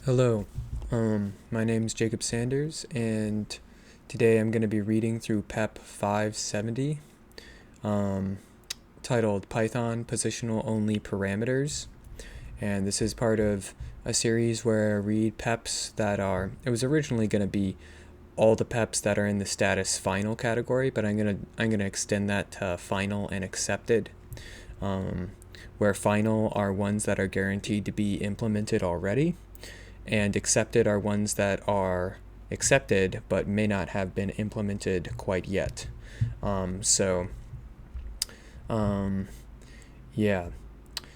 Hello, my name is Jacob Sanders, and today I'm going to be reading through PEP 570, titled Python Positional-Only Parameters. And this is part of a series where I read PEPs that are, it was originally going to be all the PEPs that are in the status final category, but I'm gonna extend that to final and accepted, where final are ones that are guaranteed to be implemented already, and accepted are ones that are accepted but may not have been implemented quite yet. Yeah.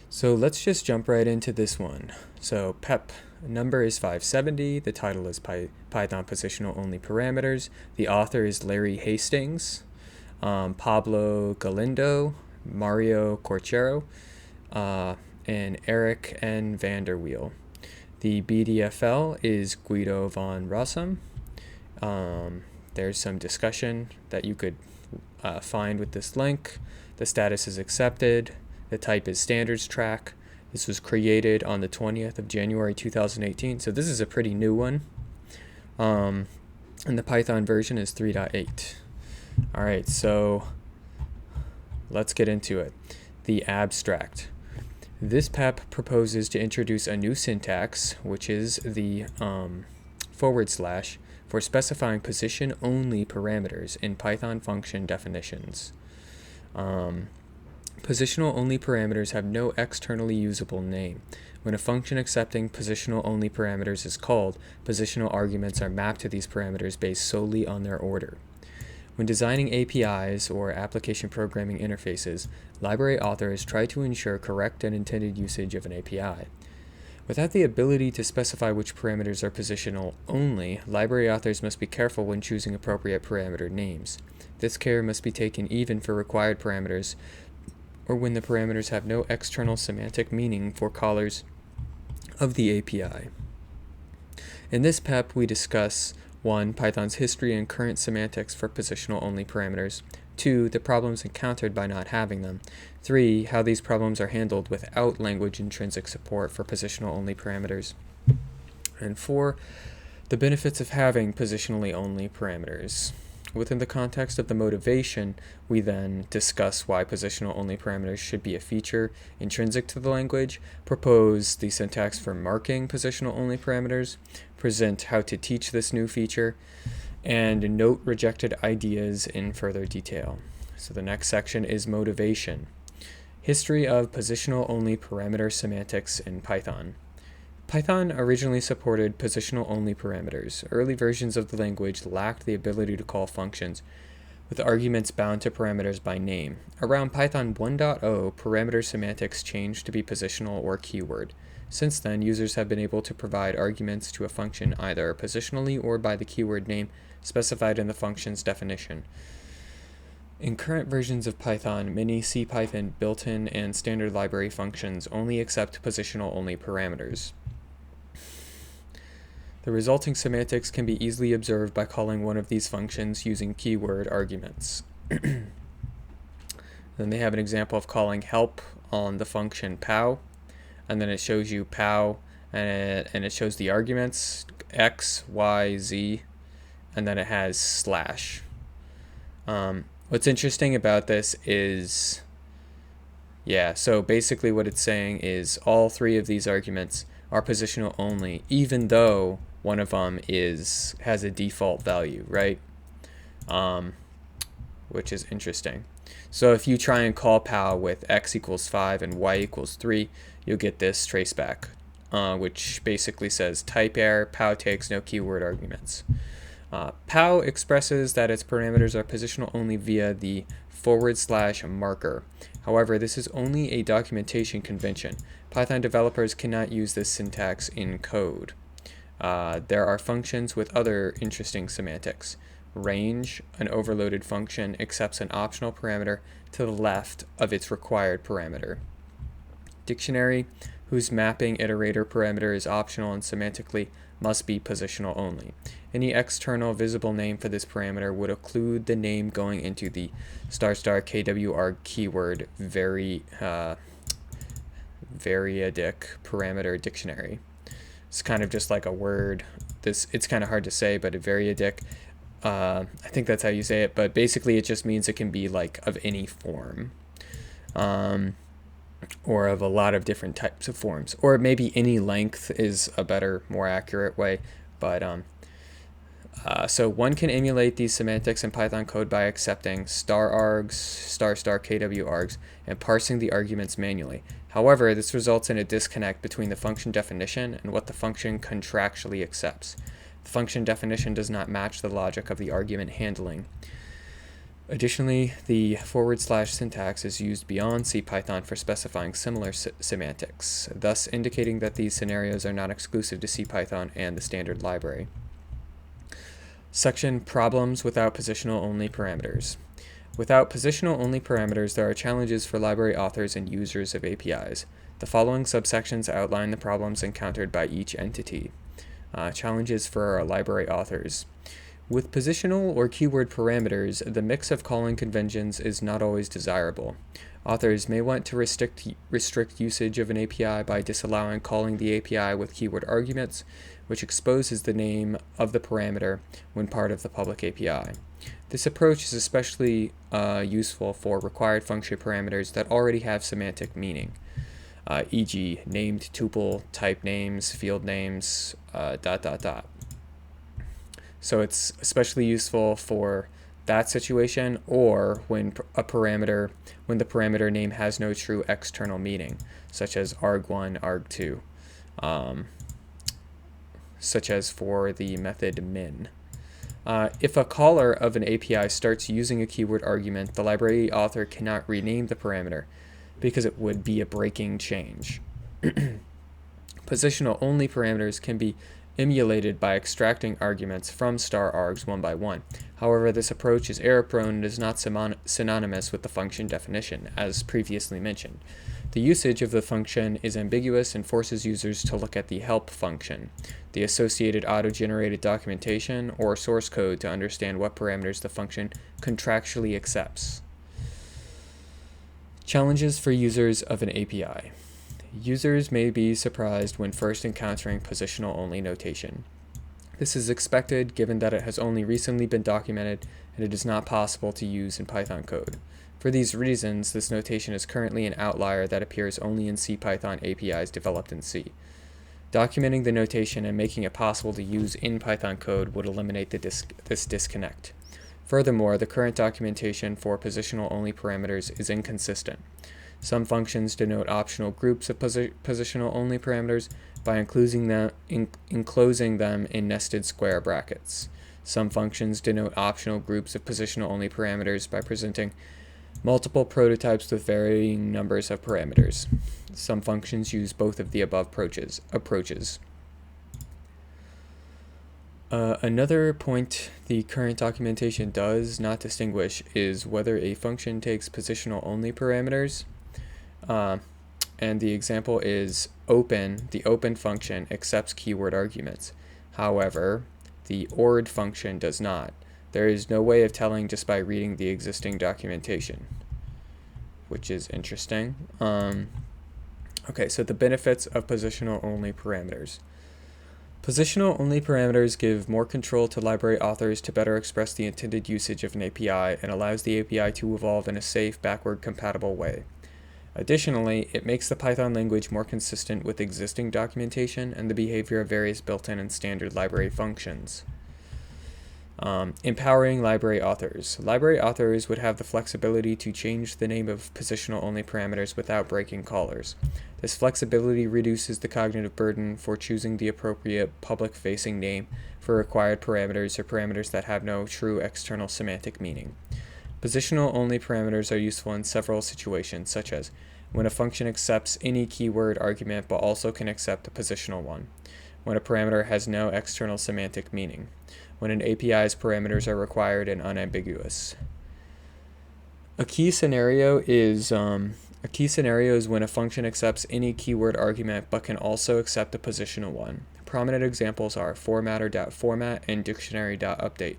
So let's just jump right into this one. So PEP number is 570. The title is Python Positional Only Parameters. The author is Larry Hastings, Pablo Galindo, Mario Corchero, and Eric N. Vanderweel. The BDFL is Guido von Rossum. There's some discussion that you could find with this link. The status is accepted. The type is standards track. This was created on the 20th of January 2018, so this is a pretty new one. And the Python version is 3.8. All right, so let's get into it. The abstract. This PEP proposes to introduce a new syntax, which is the / for specifying position-only parameters in Python function definitions. Positional-only parameters have no externally usable name. When a function accepting positional-only parameters is called, positional arguments are mapped to these parameters based solely on their order. When designing APIs, or application programming interfaces, library authors try to ensure correct and intended usage of an API. Without the ability to specify which parameters are positional only, library authors must be careful when choosing appropriate parameter names. This care must be taken even for required parameters, or when the parameters have no external semantic meaning for callers of the API. In this PEP, we discuss 1. Python's history and current semantics for positional-only parameters. 2. The problems encountered by not having them. 3. How these problems are handled without language-intrinsic support for positional-only parameters. And 4. The benefits of having positionally-only parameters. Within the context of the motivation, we then discuss why positional-only parameters should be a feature intrinsic to the language, propose the syntax for marking positional-only parameters, present how to teach this new feature, and note rejected ideas in further detail. So the next section is motivation. History of positional-only parameter semantics in Python. Python originally supported positional-only parameters. Early versions of the language lacked the ability to call functions with arguments bound to parameters by name. Around Python 1.0, parameter semantics changed to be positional or keyword. Since then, users have been able to provide arguments to a function either positionally or by the keyword name specified in the function's definition. In current versions of Python, many CPython built-in and standard library functions only accept positional-only parameters. The resulting semantics can be easily observed by calling one of these functions using keyword arguments. Then they have an example of calling help on the function pow, and then it shows you pow, and it shows the arguments x, y, z, and then it has slash. What's interesting about this is, so basically what it's saying is all three of these arguments are positional only, even though one of them has a default value, right? Which is interesting. So if you try and call pow with x equals 5 and y equals 3, you'll get this traceback, which basically says type error, pow takes no keyword arguments. Pow expresses that its parameters are positional only via the / marker. However, this is only a documentation convention. Python developers cannot use this syntax in code. There are functions with other interesting semantics. Range, an overloaded function, accepts an optional parameter to the left of its required parameter. Dictionary, whose mapping iterator parameter is optional and semantically must be positional only. Any external visible name for this parameter would include the name going into the ** KWR keyword variadic parameter dictionary. It's kind of just like a word. It's kind of hard to say, but a variadic. I think that's how you say it, but basically it just means it can be like of any form, or of a lot of different types of forms, or maybe any length is a better, more accurate way. But so one can emulate these semantics in Python code by accepting star args, star star kw args, and parsing the arguments manually. However, this results in a disconnect between the function definition and what the function contractually accepts. The function definition does not match the logic of the argument handling. Additionally, the / syntax is used beyond CPython for specifying similar semantics, thus indicating that these scenarios are not exclusive to CPython and the standard library. Section Problems without positional-only parameters. Without positional-only parameters, there are challenges for library authors and users of APIs. The following subsections outline the problems encountered by each entity. Challenges for library authors. With positional or keyword parameters, the mix of calling conventions is not always desirable. Authors may want to restrict usage of an API by disallowing calling the API with keyword arguments, which exposes the name of the parameter when part of the public API. This approach is especially useful for required function parameters that already have semantic meaning, e.g. named tuple, type names, field names, ... So it's especially useful for that situation, or when the parameter name has no true external meaning, such as arg1, arg2, such as for the method min. If a caller of an API starts using a keyword argument, the library author cannot rename the parameter because it would be a breaking change. Positional-only parameters can be emulated by extracting arguments from star args one by one. However, this approach is error-prone and is not synonymous with the function definition, as previously mentioned. The usage of the function is ambiguous and forces users to look at the help function, the associated auto-generated documentation, or source code to understand what parameters the function contractually accepts. Challenges for users of an API. Users may be surprised when first encountering positional-only notation. This is expected given that it has only recently been documented and it is not possible to use in Python code. For these reasons, this notation is currently an outlier that appears only in CPython APIs developed in C. Documenting the notation and making it possible to use in Python code would eliminate this disconnect. Furthermore, the current documentation for positional-only parameters is inconsistent. Some functions denote optional groups of positional-only parameters by enclosing them in nested square brackets. Some functions denote optional groups of positional-only parameters by presenting multiple prototypes with varying numbers of parameters. Some functions use both of the above approaches. Another point the current documentation does not distinguish is whether a function takes positional-only parameters. And the example is open. The open function accepts keyword arguments. However, the ORD function does not. There is no way of telling just by reading the existing documentation, which is interesting. Okay, so the benefits of positional-only parameters. Positional-only parameters give more control to library authors to better express the intended usage of an API and allows the API to evolve in a safe, backward-compatible way. Additionally, it makes the Python language more consistent with existing documentation and the behavior of various built-in and standard library functions. Empowering library authors. Library authors would have the flexibility to change the name of positional-only parameters without breaking callers. This flexibility reduces the cognitive burden for choosing the appropriate public-facing name for required parameters or parameters that have no true external semantic meaning. Positional-only parameters are useful in several situations, such as when a function accepts any keyword argument but also can accept a positional one, when a parameter has no external semantic meaning, when an API's parameters are required and unambiguous. A key scenario is when a function accepts any keyword argument but can also accept a positional one. Prominent examples are formatter.format and dictionary.update.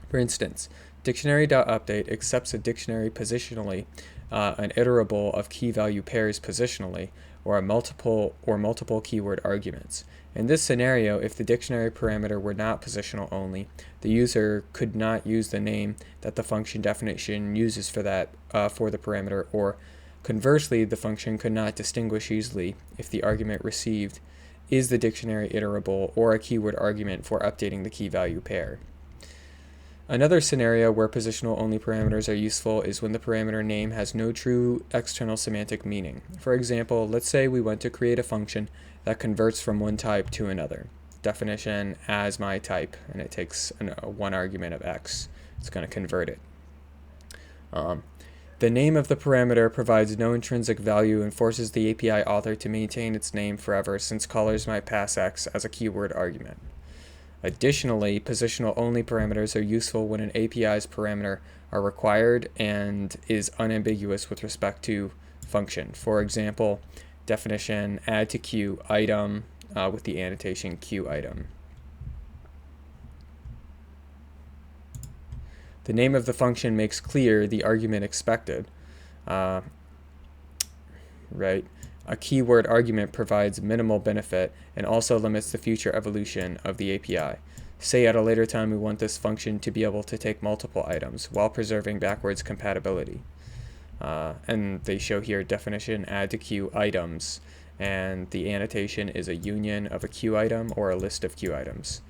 For instance, dictionary.update accepts a dictionary positionally, an iterable of key value pairs positionally, or multiple keyword arguments. In this scenario, if the dictionary parameter were not positional only, the user could not use the name that the function definition uses for the parameter, or conversely, the function could not distinguish easily if the argument received is the dictionary iterable or a keyword argument for updating the key value pair. Another scenario where positional-only parameters are useful is when the parameter name has no true external semantic meaning. For example, let's say we want to create a function that converts from one type to another. Definition as my type, and it takes one argument of x. It's going to convert it. The name of the parameter provides no intrinsic value and forces the API author to maintain its name forever, since callers might pass x as a keyword argument. Additionally, positional-only parameters are useful when an API's parameter are required and is unambiguous with respect to function. For example, definition add to queue item with the annotation queue item. The name of the function makes clear the argument expected. Right? A keyword argument provides minimal benefit and also limits the future evolution of the API. Say at a later time we want this function to be able to take multiple items while preserving backwards compatibility. And they show here definition add to queue items, and the annotation is a union of a queue item or a list of queue items.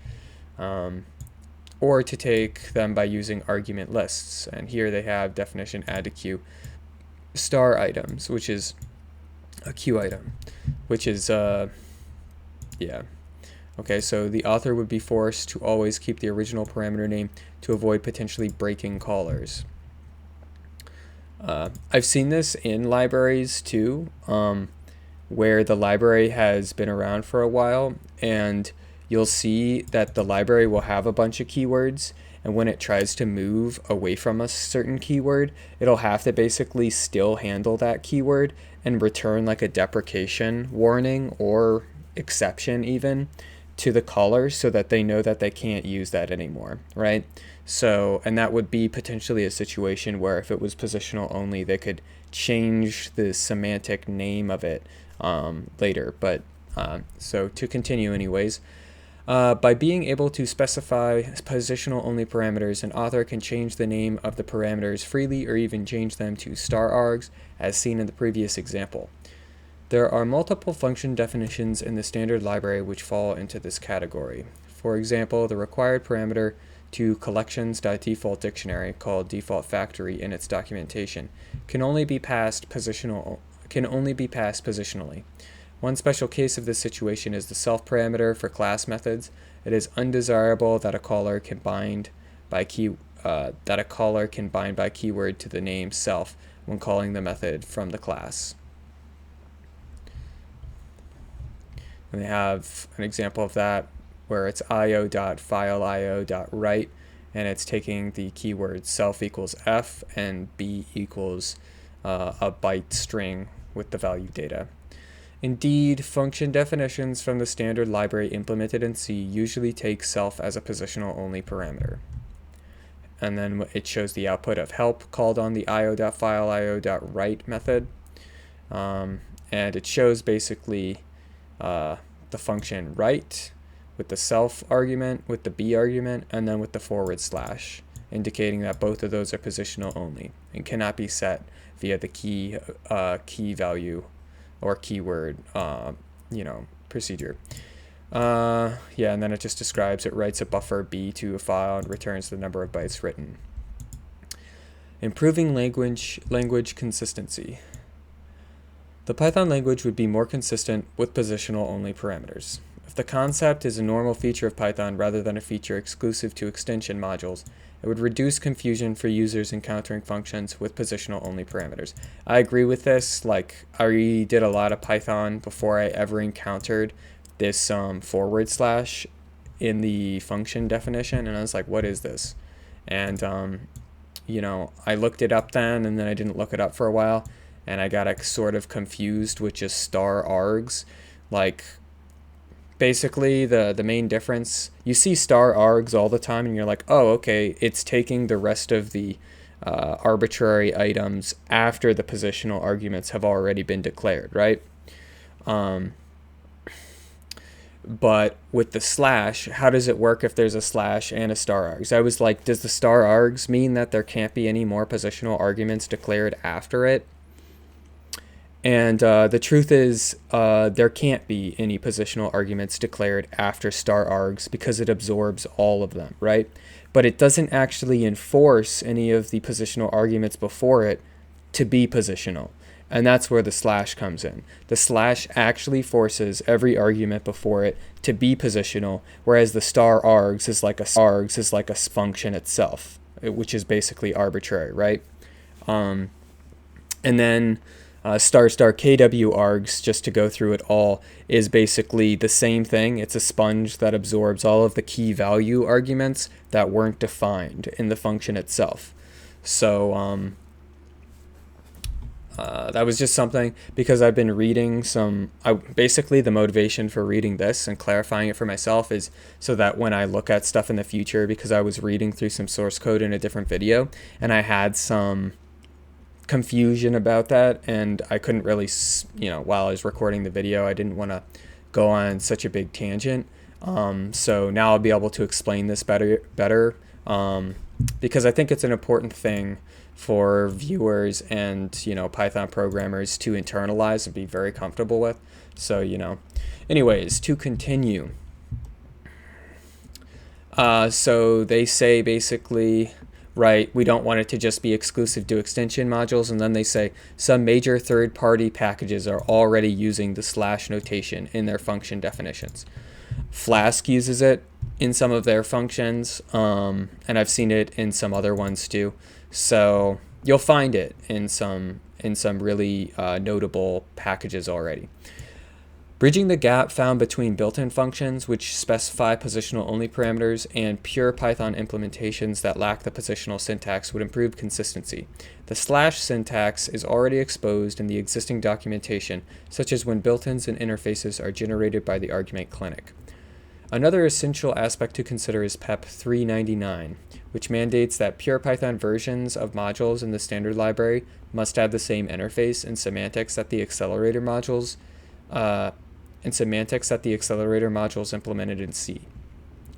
Or to take them by using argument lists, and here they have definition add to queue star items, which is a queue item, which is okay, so the author would be forced to always keep the original parameter name to avoid potentially breaking callers. I've seen this in libraries too, where the library has been around for a while, and you'll see that the library will have a bunch of keywords, and when it tries to move away from a certain keyword, it'll have to basically still handle that keyword and return like a deprecation warning or exception even to the caller so that they know that they can't use that anymore, right? So, and that would be potentially a situation where if it was positional only, they could change the semantic name of it later. But so to continue anyways, by being able to specify positional-only parameters, an author can change the name of the parameters freely or even change them to star args, as seen in the previous example. There are multiple function definitions in the standard library which fall into this category. For example, the required parameter to collections.default dictionary, called default factory in its documentation, can only be passed positionally. One special case of this situation is the self parameter for class methods. It is undesirable that a caller can bind by keyword to the name self when calling the method from the class. And they have an example of that where it's io.fileio.write, and it's taking the keyword self equals f and b equals a byte string with the value data. Indeed, function definitions from the standard library implemented in C usually take self as a positional-only parameter. And then it shows the output of help called on the io.fileio.write method. And it shows basically the function write with the self argument, with the b argument, and then with the /, indicating that both of those are positional only and cannot be set via the key value or keyword, procedure. And then it just describes it writes a buffer B to a file and returns the number of bytes written. Improving language consistency. The Python language would be more consistent with positional-only parameters. If the concept is a normal feature of Python rather than a feature exclusive to extension modules, it would reduce confusion for users encountering functions with positional-only parameters. I agree with this. Like, I did a lot of Python before I ever encountered this / in the function definition, and I was like, what is this? And, I looked it up then, and then I didn't look it up for a while, and I got sort of confused with just star args. Like, basically, the main difference, you see star args all the time, and you're like, oh, okay, it's taking the rest of the arbitrary items after the positional arguments have already been declared, right? But with the slash, how does it work if there's a slash and a star args? I was like, does the star args mean that there can't be any more positional arguments declared after it? And the truth is, there can't be any positional arguments declared after star args because it absorbs all of them, right? But it doesn't actually enforce any of the positional arguments before it to be positional. And that's where the slash comes in. The slash actually forces every argument before it to be positional, whereas the star args is like a function itself, which is basically arbitrary, right? And then star KW args, just to go through it all, is basically the same thing. It's a sponge that absorbs all of the key value arguments that weren't defined in the function itself. So that was just something, because I've been reading basically the motivation for reading this and clarifying it for myself is so that when I look at stuff in the future, because I was reading through some source code in a different video and I had some confusion about that, and I couldn't really, while I was recording the video, I didn't want to go on such a big tangent. So now I'll be able to explain this better, because I think it's an important thing for viewers and, Python programmers to internalize and be very comfortable with. So, anyways, to continue. So they say basically, right, we don't want it to just be exclusive to extension modules, and then they say some major third-party packages are already using the slash notation in their function definitions. Flask uses it in some of their functions, and I've seen it in some other ones too. So you'll find it in some really notable packages already. Bridging the gap found between built-in functions, which specify positional-only parameters, and pure Python implementations that lack the positional syntax would improve consistency. The slash syntax is already exposed in the existing documentation, such as when built-ins and interfaces are generated by the argument clinic. Another essential aspect to consider is PEP 399, which mandates that pure Python versions of modules in the standard library must have the same interface and semantics that the Accelerator modules implemented in C.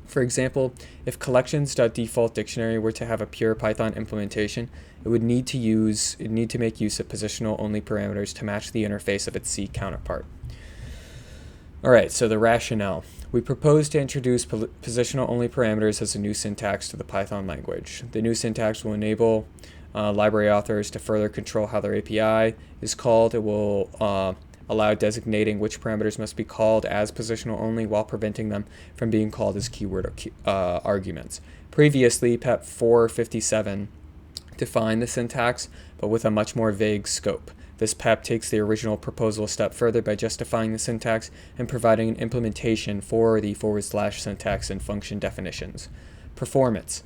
For example, if collections.default dictionary were to have a pure Python implementation, it would need to make use of positional-only parameters to match the interface of its C counterpart. All right, so the rationale. We propose to introduce positional-only parameters as a new syntax to the Python language. The new syntax will enable library authors to further control how their API is called. It will allow designating which parameters must be called as positional-only while preventing them from being called as keyword arguments. Previously, PEP 457 defined the syntax, but with a much more vague scope. This PEP takes the original proposal a step further by justifying the syntax and providing an implementation for the / syntax and function definitions. Performance.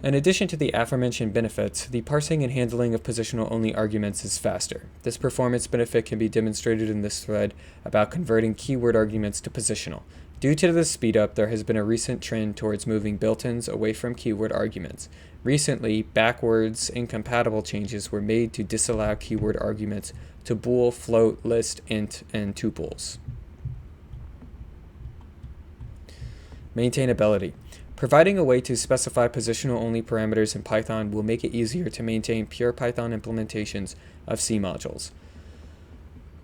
In addition to the aforementioned benefits, the parsing and handling of positional-only arguments is faster. This performance benefit can be demonstrated in this thread about converting keyword arguments to positional. Due to the speedup, there has been a recent trend towards moving built-ins away from keyword arguments. Recently, backwards incompatible changes were made to disallow keyword arguments to bool, float, list, int, and tuples. Maintainability. Providing a way to specify positional-only parameters in Python will make it easier to maintain pure Python implementations of C modules.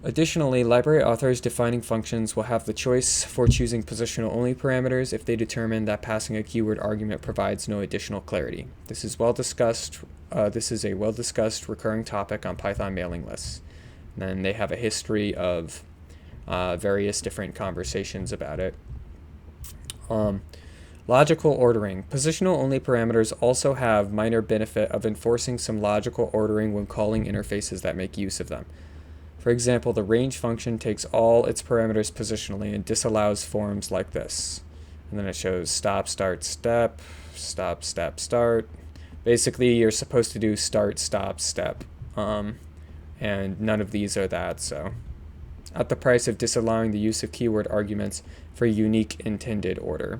Additionally, library authors defining functions will have the choice for choosing positional-only parameters if they determine that passing a keyword argument provides no additional clarity. This is well discussed. This is a well-discussed recurring topic on Python mailing lists. And then they have a history of various different conversations about it. Logical ordering. Positional-only parameters also have minor benefit of enforcing some logical ordering when calling interfaces that make use of them. For example, the range function takes all its parameters positionally and disallows forms like this. And then it shows stop, start, step, stop, step, start. Basically, you're supposed to do start, stop, step. And none of these are that, so. At the price of disallowing the use of keyword arguments for unique intended order.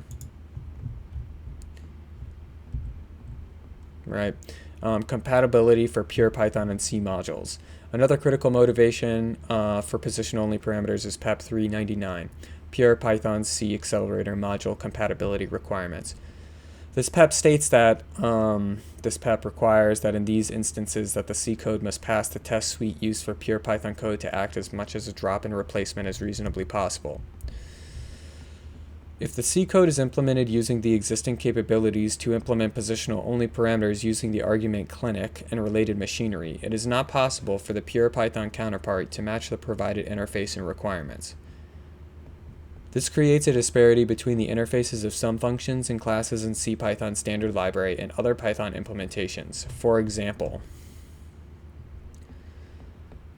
Right. Compatibility for pure Python and C modules. Another critical motivation for position-only parameters is PEP 399, Pure Python C Accelerator Module Compatibility Requirements. This PEP states that this PEP requires that in these instances that the C code must pass the test suite used for pure Python code to act as much as a drop-in replacement as reasonably possible. If the C code is implemented using the existing capabilities to implement positional-only parameters using the argument clinic and related machinery, it is not possible for the pure Python counterpart to match the provided interface and requirements. This creates a disparity between the interfaces of some functions and classes in CPython standard library and other Python implementations. For example,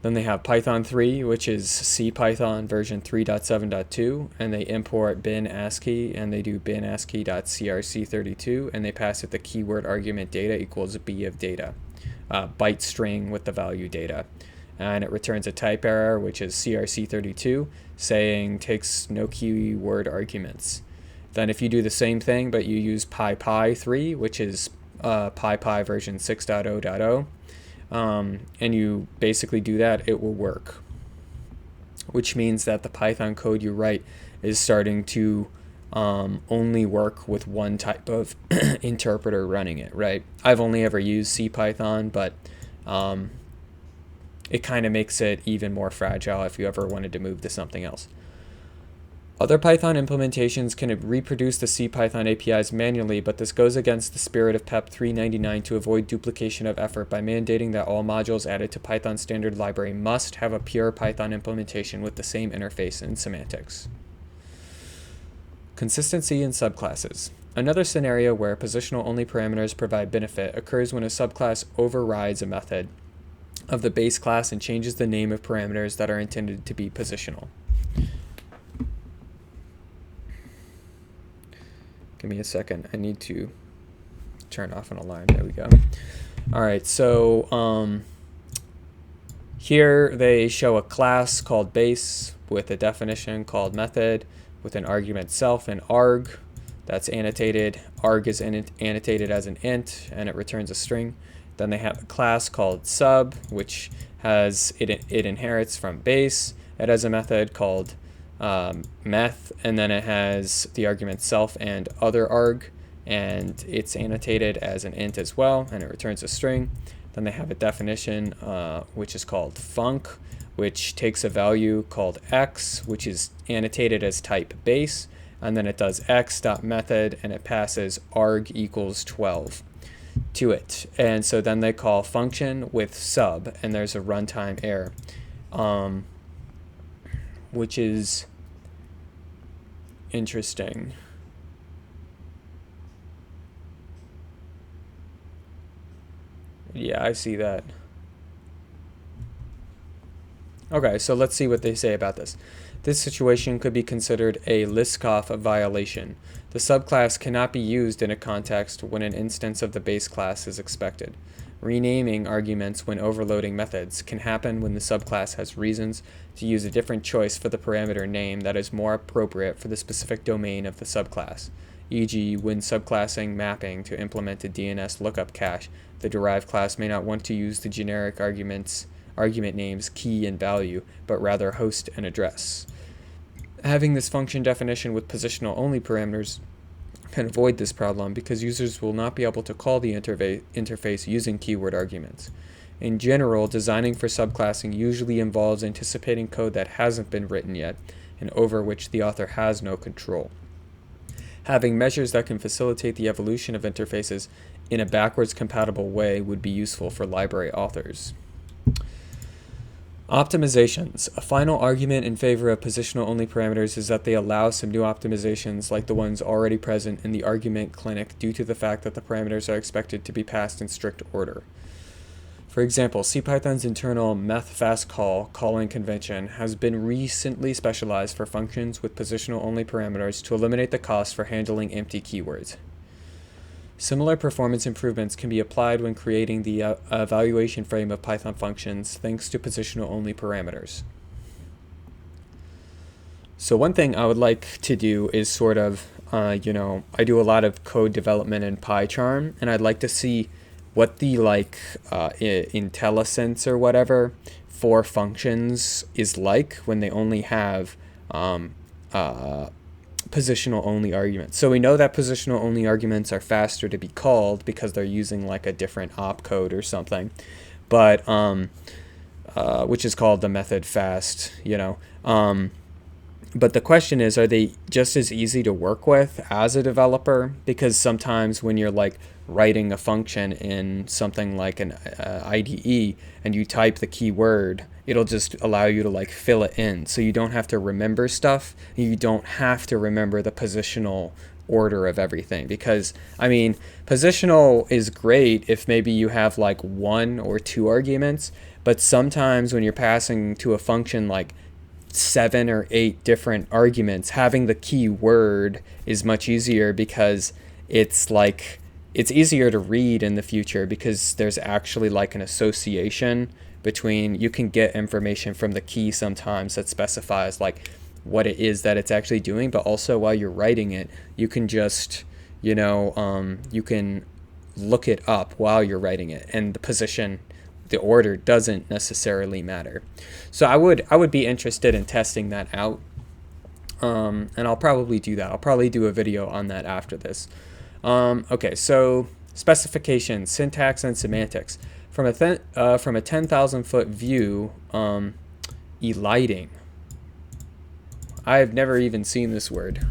then they have Python 3, which is CPython version 3.7.2, and they import bin ASCII, and they do bin ASCII.crc32, and they pass it the keyword argument data equals B of data, byte string with the value data. And it returns a type error, which is crc32, saying takes no keyword arguments. Then if you do the same thing, but you use PyPy3, which is PyPy version 6.0.0, and you basically do that, it will work. Which means that the Python code you write is starting to only work with one type of interpreter running it, right? I've only ever used CPython, but it kind of makes it even more fragile if you ever wanted to move to something else. Other Python implementations can reproduce the CPython APIs manually, but this goes against the spirit of PEP 399 to avoid duplication of effort by mandating that all modules added to Python standard library must have a pure Python implementation with the same interface and semantics. Consistency in subclasses. Another scenario where positional-only parameters provide benefit occurs when a subclass overrides a method of the base class and changes the name of parameters that are intended to be positional. Give me a second. I need to turn off an alarm. There we go. All right, so here they show a class called base with a definition called method with an argument self and arg that's annotated. Arg is annotated as an int and it returns a string. Then they have a class called sub, which has it inherits from base. It has a method called meth, and then it has the argument self and other arg, and it's annotated as an int as well, and it returns a string. Then they have a definition which is called func, which takes a value called x, which is annotated as type base, and then it does x.method, and it passes arg equals 12 to it. And so then they call function with sub, and there's a runtime error, which is interesting. Yeah, I see that. Okay, so let's see what they say about this. This situation could be considered a Liskov violation. The subclass cannot be used in a context when an instance of the base class is expected. Renaming arguments when overloading methods can happen when the subclass has reasons to use a different choice for the parameter name that is more appropriate for the specific domain of the subclass, e.g. when subclassing mapping to implement a DNS lookup cache, the derived class may not want to use the generic argument names key and value, but rather host and address. Having this function definition with positional-only parameters can avoid this problem because users will not be able to call the interface using keyword arguments. In general, designing for subclassing usually involves anticipating code that hasn't been written yet and over which the author has no control. Having measures that can facilitate the evolution of interfaces in a backwards compatible way would be useful for library authors. Optimizations. A final argument in favor of positional-only parameters is that they allow some new optimizations like the ones already present in the argument clinic due to the fact that the parameters are expected to be passed in strict order. For example, CPython's internal methFastCall calling convention has been recently specialized for functions with positional-only parameters to eliminate the cost for handling empty keywords. Similar performance improvements can be applied when creating the evaluation frame of Python functions thanks to positional-only parameters. So one thing I would like to do is sort of, I do a lot of code development in PyCharm, and I'd like to see what the IntelliSense or whatever for functions is like when they only have positional only arguments. So we know that positional only arguments are faster to be called because they're using like a different opcode or something, but which is called the method fast, you know. But the question is, are they just as easy to work with as a developer? Because sometimes when you're like writing a function in something like an IDE and you type the keyword, it'll just allow you to like fill it in. So you don't have to remember stuff. You don't have to remember the positional order of everything, because I mean, positional is great if maybe you have like 1 or 2 arguments, but sometimes when you're passing to a function like 7 or 8 different arguments, having the key word is much easier, because it's easier to read in the future, because there's actually like an association between, you can get information from the key sometimes that specifies like what it is that it's actually doing, but also while you're writing it, you can just, you know, you can look it up while you're writing it, and the position, the order doesn't necessarily matter. So I would be interested in testing that out, and I'll probably do that. I'll probably do a video on that after this. Okay, so specification, syntax, and semantics. From a 10,000-foot view, eliding. I've never even seen this word.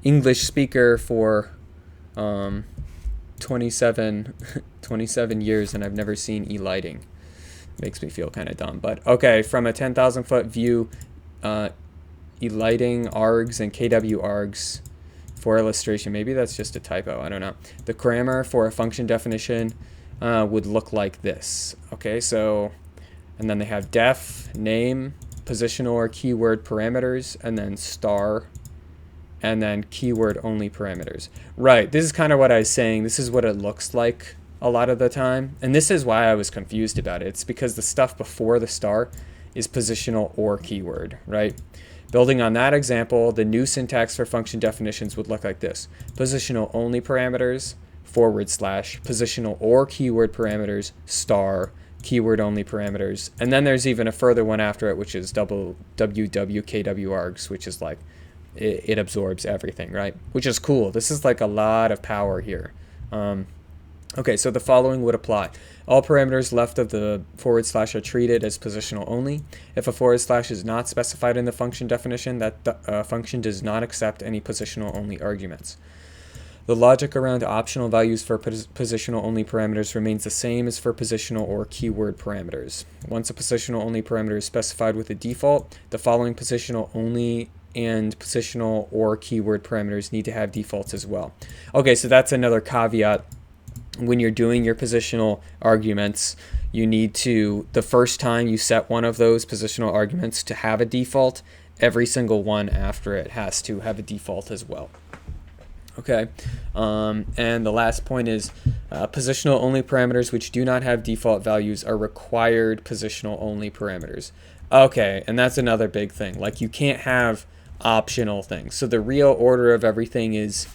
English speaker for 27 years, and I've never seen eliding. Makes me feel kind of dumb, but okay. From a 10,000-foot view, eliding args and kw args for illustration. Maybe that's just a typo, I don't know. The grammar for a function definition would look like this. Okay, so, and then they have def, name, positional or keyword parameters, and then star, and then keyword only parameters. Right, this is kind of what I was saying. This is what it looks like a lot of the time, and this is why I was confused about it. It's because the stuff before the star is positional or keyword, right? Building on that example, the new syntax for function definitions would look like this: positional only parameters / positional or keyword parameters star keyword only parameters, and then there's even a further one after it, which is www-kw-args, which is like it absorbs everything, right? Which is cool. This is like a lot of power here. Okay, so the following would apply. All parameters left of the / are treated as positional only. If a / is not specified in the function definition, that function does not accept any positional only arguments. The logic around optional values for positional only parameters remains the same as for positional or keyword parameters. Once a positional only parameter is specified with a default, the following positional only and positional or keyword parameters need to have defaults as well. Okay, so that's another caveat. When you're doing your positional arguments, you need to, the first time you set one of those positional arguments to have a default, every single one after it has to have a default as well. Okay, and the last point is positional only parameters which do not have default values are required positional only parameters. Okay, and that's another big thing. Like, you can't have optional things. So the real order of everything is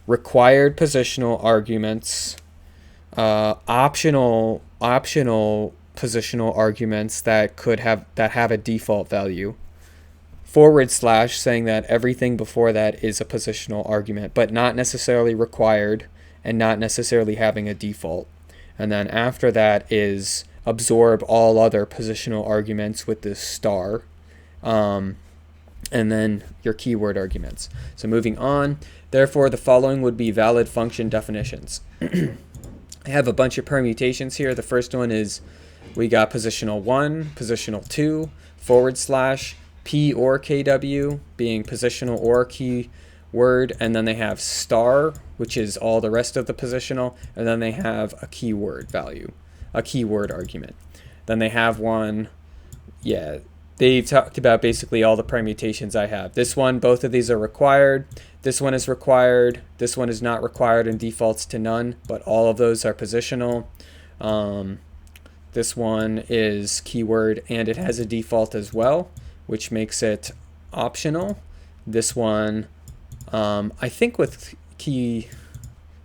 required positional arguments, optional positional arguments that have a default value, / saying that everything before that is a positional argument, but not necessarily required and not necessarily having a default. And then after that is absorb all other positional arguments with this star, and then your keyword arguments. So moving on, therefore the following would be valid function definitions. I have a bunch of permutations here. The first one is we got positional 1, positional 2, / P or KW being positional or keyword, and then they have star, which is all the rest of the positional, and then they have a keyword value, a keyword argument. Then they have one, yeah, they talked about basically all the permutations I have. This one, both of these are required. This one is required. This one is not required and defaults to none, but all of those are positional. This one is keyword and it has a default as well, which makes it optional. This one, I think with key,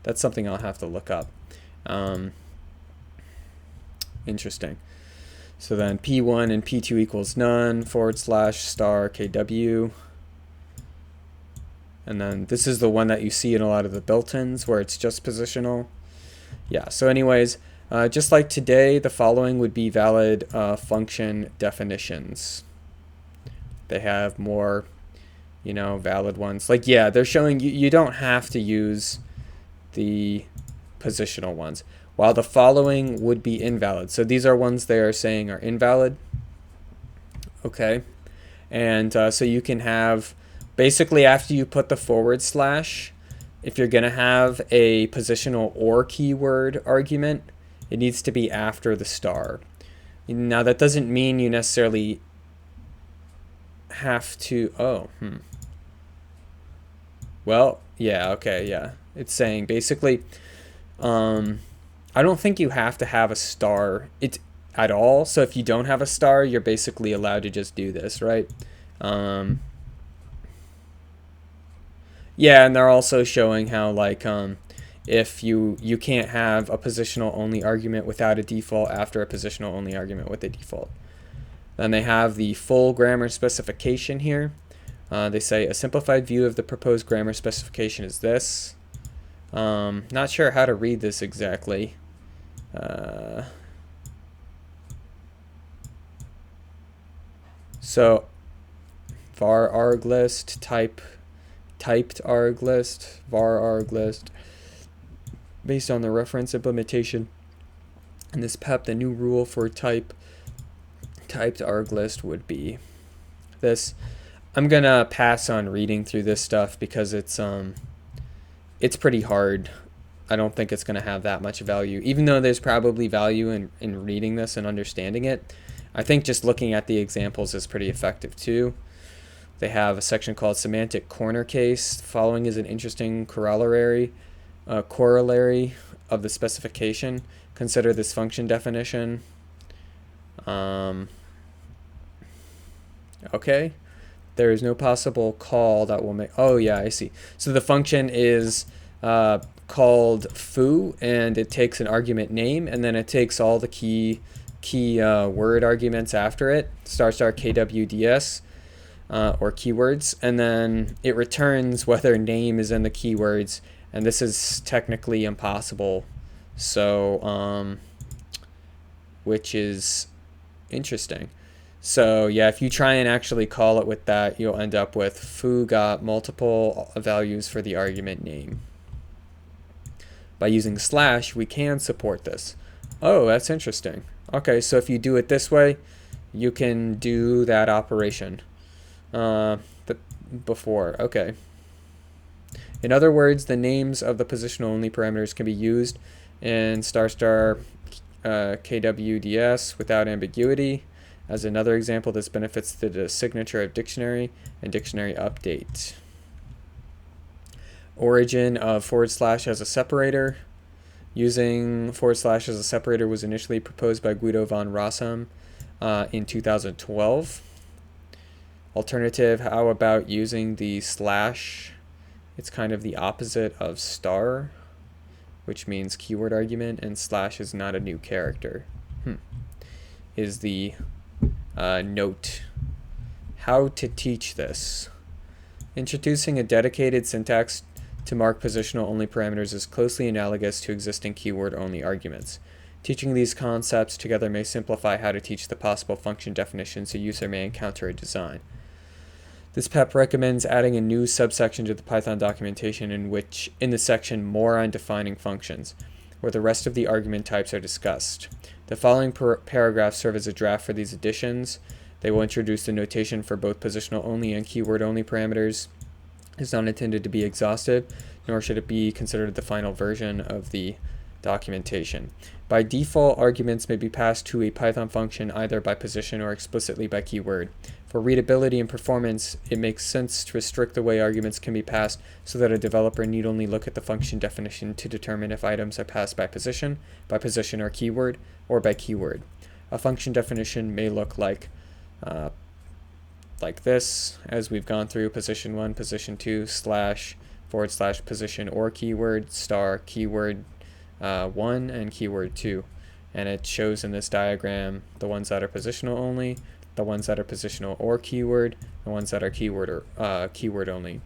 that's something I'll have to look up. Interesting. So then P1 and P2 equals none, / star KW. And then this is the one that you see in a lot of the built-ins where it's just positional. Yeah, so anyways, just like today, the following would be valid function definitions. They have more, valid ones. Like, yeah, they're showing you don't have to use the positional ones, while the following would be invalid. So these are ones they are saying are invalid. Okay, and so you can have, basically after you put the /, if you're going to have a positional or keyword argument, it needs to be after the star. Now that doesn't mean you necessarily have to, well, yeah, okay, yeah. It's saying basically, I don't think you have to have a star at all. So if you don't have a star, you're basically allowed to just do this, right? Yeah, and they're also showing how, like, if you can't have a positional only argument without a default after a positional only argument with a default. Then they have the full grammar specification here. They say a simplified view of the proposed grammar specification is this. Not sure how to read this exactly. So var arg list, typed arg list, var arg list, based on the reference implementation. And this PEP, the new rule for typed arg list would be this. I'm gonna pass on reading through this stuff because it's pretty hard. I don't think it's gonna have that much value, even though there's probably value in reading this and understanding it. I think just looking at the examples is pretty effective too. They have a section called Semantic Corner Case. Following is an interesting corollary of the specification. Consider this function definition. Okay. There is no possible call that will make... Oh, yeah, I see. So the function is called foo, and it takes an argument name, and then it takes all the key word arguments after it, * KWDS, or keywords, and then it returns whether name is in the keywords, and this is technically impossible. So, which is interesting. So yeah, if you try and actually call it with that, you'll end up with foo got multiple values for the argument name. By using / we can support this. Oh, that's interesting. Okay, so if you do it this way, you can do that operation. Before, okay. In other words, the names of the positional only parameters can be used in * KWDS without ambiguity. As another example, this benefits the signature of dictionary and dictionary update. Origin of / as a separator. Using / as a separator was initially proposed by Guido von Rossum in 2012. Alternative, how about using the /? It's kind of the opposite of star, which means keyword argument, and / is not a new character. Is the note. How to teach this. Introducing a dedicated syntax to mark positional only parameters is closely analogous to existing keyword only arguments. Teaching these concepts together may simplify how to teach the possible function definitions a user may encounter in design. This PEP recommends adding a new subsection to the Python documentation in the section More on Defining Functions, where the rest of the argument types are discussed. The following paragraphs serve as a draft for these additions. They will introduce the notation for both positional only and keyword only parameters. It's not intended to be exhaustive, nor should it be considered the final version of the documentation. By default, arguments may be passed to a Python function either by position or explicitly by keyword. For readability and performance, it makes sense to restrict the way arguments can be passed so that a developer need only look at the function definition to determine if items are passed by position or keyword, or by keyword. A function definition may look like this, as we've gone through: position 1, position 2, / position or keyword, * keyword 1 and keyword 2. and it shows in this diagram the ones that are positional only, the ones that are positional or keyword, the ones that are keyword or keyword only.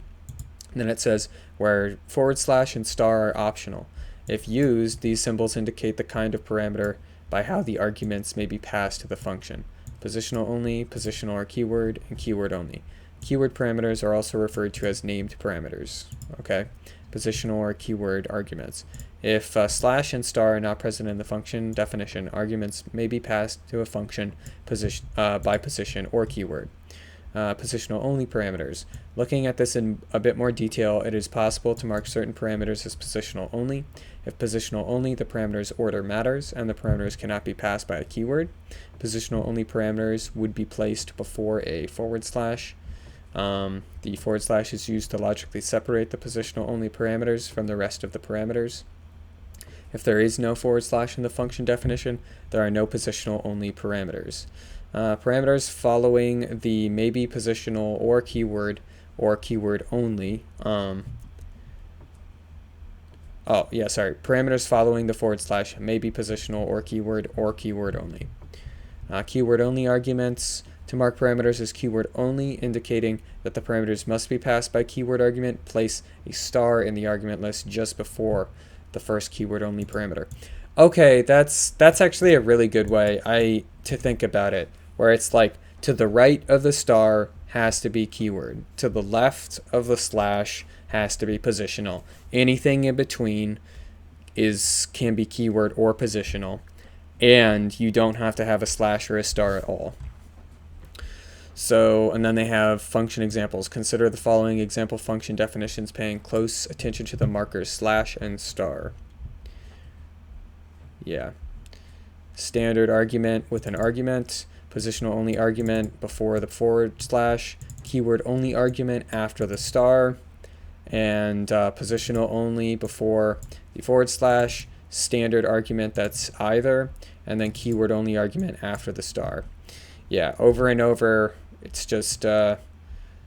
And then it says where / and star are optional. If used, these symbols indicate the kind of parameter by how the arguments may be passed to the function. Positional only, positional or keyword, and keyword only. Keyword parameters are also referred to as named parameters. Okay, positional or keyword arguments. If / and star are not present in the function definition, arguments may be passed to a function by position or keyword. Positional only parameters. Looking at this in a bit more detail, it is possible to mark certain parameters as positional only. If positional only, the parameter's order matters and the parameters cannot be passed by a keyword. Positional only parameters would be placed before a /. The / is used to logically separate the positional only parameters from the rest of the parameters. If there is no / in the function definition, there are no positional only parameters. Parameters following the maybe positional or keyword only. Parameters following the / may be positional or keyword only. Keyword only arguments. To mark parameters as keyword only, indicating that the parameters must be passed by keyword argument, place a star in the argument list just before the first keyword only parameter. Okay, that's actually a really good way to think about it, where it's like to the right of the star has to be keyword, to the left of the / has to be positional. Anything in between can be keyword or positional, and you don't have to have a / or a star at all. So, and then they have function examples. Consider the following example function definitions, paying close attention to the markers / and star. Yeah. Standard argument with an argument, positional only argument before the /, keyword only argument after the star, and positional only before the /, standard argument that's either, and then keyword only argument after the star. Yeah, over and over. It's just the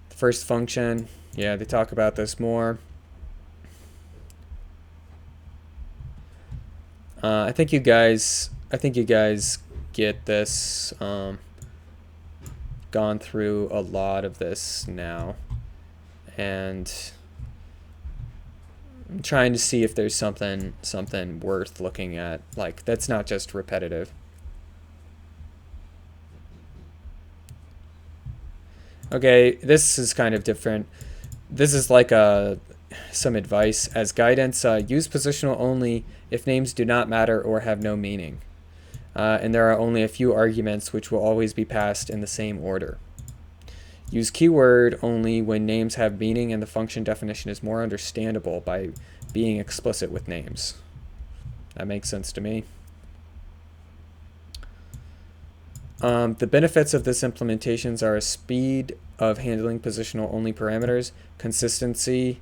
first function. Yeah, they talk about this more. I think you guys get this. Gone through a lot of this now, and I'm trying to see if there's something worth looking at, like that's not just repetitive. Okay, this is kind of different. This is like some advice as guidance. Use positional only if names do not matter or have no meaning. And there are only a few arguments which will always be passed in the same order. Use keyword only when names have meaning and the function definition is more understandable by being explicit with names. That makes sense to me. The benefits of this implementations are a speed of handling positional only parameters, consistency,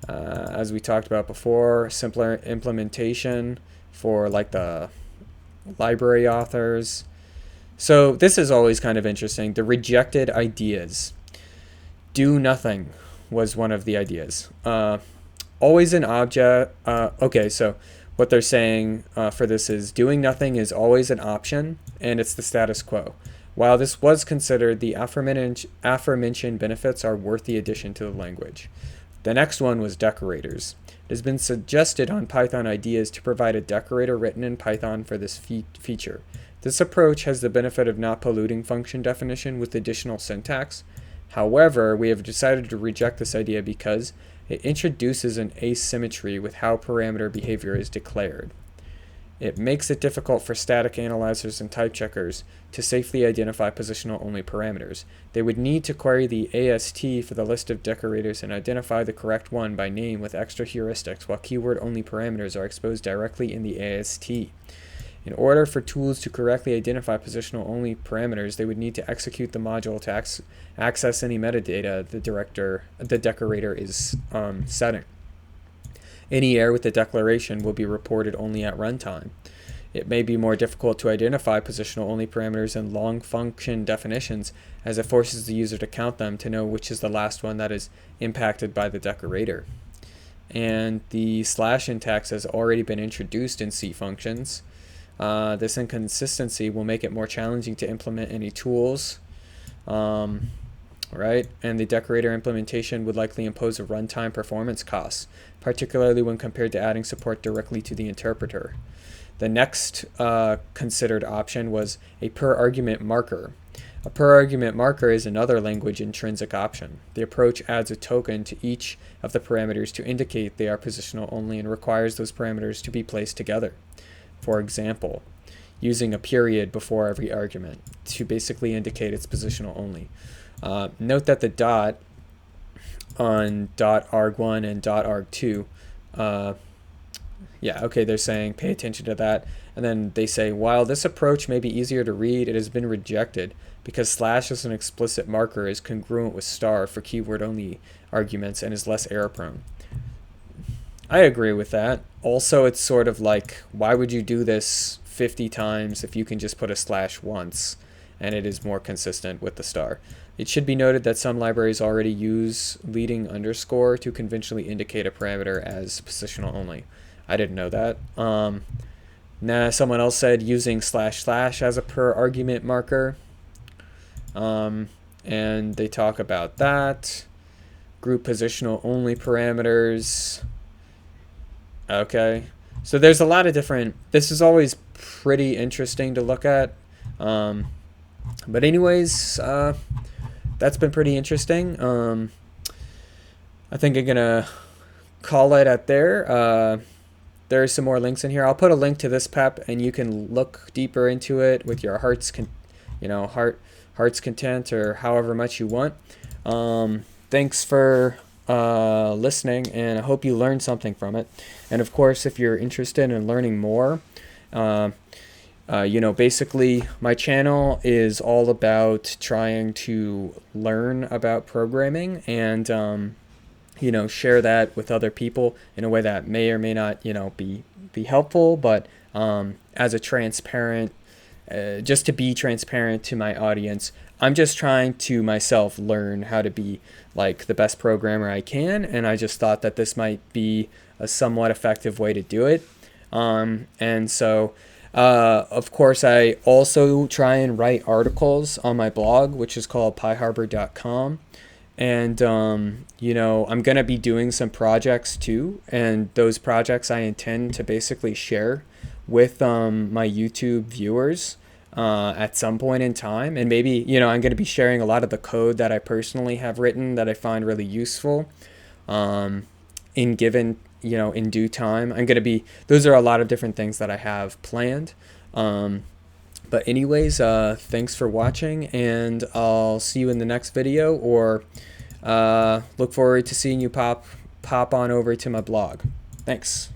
as we talked about before, simpler implementation for like the library authors. So this is always kind of interesting. The rejected ideas. Do nothing was one of the ideas. Always an object. Okay, so what they're saying for this is doing nothing is always an option, and it's the status quo. While this was considered, the aforementioned benefits are worth the addition to the language. The next one was decorators. It has been suggested on Python ideas to provide a decorator written in Python for this feature. This approach has the benefit of not polluting function definition with additional syntax. However, we have decided to reject this idea because it introduces an asymmetry with how parameter behavior is declared. It makes it difficult for static analyzers and type checkers to safely identify positional-only parameters. They would need to query the AST for the list of decorators and identify the correct one by name with extra heuristics, while keyword-only parameters are exposed directly in the AST. In order for tools to correctly identify positional-only parameters, they would need to execute the module to access any metadata the decorator is setting. Any error with the declaration will be reported only at runtime. It may be more difficult to identify positional-only parameters in long function definitions, as it forces the user to count them to know which is the last one that is impacted by the decorator. And the / syntax has already been introduced in C functions. This inconsistency will make it more challenging to implement any tools, right? And the decorator implementation would likely impose a runtime performance cost, particularly when compared to adding support directly to the interpreter. The next considered option was a per-argument marker. A per-argument marker is another language intrinsic option. The approach adds a token to each of the parameters to indicate they are positional only and requires those parameters to be placed together. For example, using a period before every argument to basically indicate it's positional only. Note that the dot on .arg1 and .arg2, they're saying pay attention to that. And then they say, while this approach may be easier to read, it has been rejected because slash as an explicit marker is congruent with star for keyword-only arguments and is less error-prone. I agree with that. Also, it's sort of like, why would you do this 50 times if you can just put a slash once and it is more consistent with the star? It should be noted that some libraries already use leading underscore to conventionally indicate a parameter as positional only. I didn't know that. Someone else said using slash slash as a per argument marker. And they talk about that. Group positional only parameters. Okay. So there's a lot of different, this is always pretty interesting to look at. But anyways, that's been pretty interesting. I think I'm gonna call it at there. There's some more links in here. I'll put a link to this PEP, and you can look deeper into it with your heart's content, or however much you want. Thanks for listening, and I hope you learned something from it. And of course, if you're interested in learning more, basically my channel is all about trying to learn about programming and share that with other people in a way that may or may not be helpful, but as a transparent, just to be transparent to my audience, I'm just trying to myself learn how to be like the best programmer I can, and I just thought that this might be a somewhat effective way to do it. And so of course, I also try and write articles on my blog, which is called pieharbor.com. And, I'm going to be doing some projects too. And those projects I intend to basically share with my YouTube viewers at some point in time. And maybe, I'm going to be sharing a lot of the code that I personally have written that I find really useful in due time. Those are a lot of different things that I have planned. But anyways, thanks for watching, and I'll see you in the next video, or look forward to seeing you pop on over to my blog. Thanks.